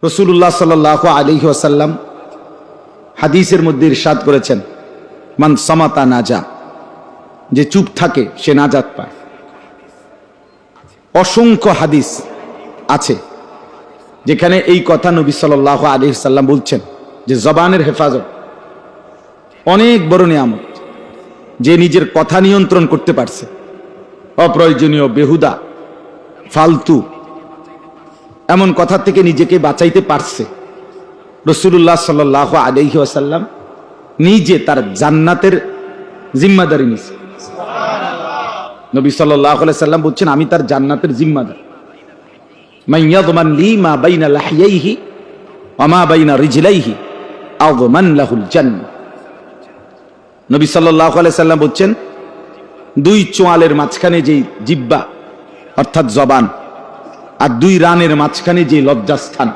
রাসূলুল্লাহ সাল্লাল্লাহু আলাইহি ওয়াসাল্লাম হাদিসের মধ্যে ইরশাদ করেছেন, মান সামাতা নাজা, যে চুপ থাকে সে নাজাত পায়। অসংখ্য হাদিস আছে যেখানে এই কথা নবী সাল্লাল্লাহু আলাইহি ওয়াসাল্লাম বলছেন যে জবানের হেফাজত অনেক বড় নিয়ামত। যে নিজের কথা নিয়ন্ত্রণ করতে পারছে, অপ্রয়োজনীয় বেহুদা ফালতু এমন কথা থেকে নিজেকে বাঁচাইতে পারছে, রাসূলুল্লাহ সাল্লাল্লাহু আলাইহি ওয়াসাল্লাম নিজে তার জান্নাতের জিম্মাদারি নিছে। নবী সাল্লাল্লাহু আলাইহি ওয়াসাল্লাম বলছেন, আমি তার জান্নাতের জিম্মাদার। মান ইয়াযমান লি মা বাইনা লাহইয়াইহি ওয়া মা বাইনা রিজলাইহি আযমান লাহুল জান্নাহ। নবী সাল্লাল্লাহু আলাইহি ওয়াসাল্লাম বলছেন, দুই চোয়ালের মাঝখানে যে জিহ্বা অর্থাৎ জবান আর দুই রানের মাঝখানে যে লজ্জাস্থান,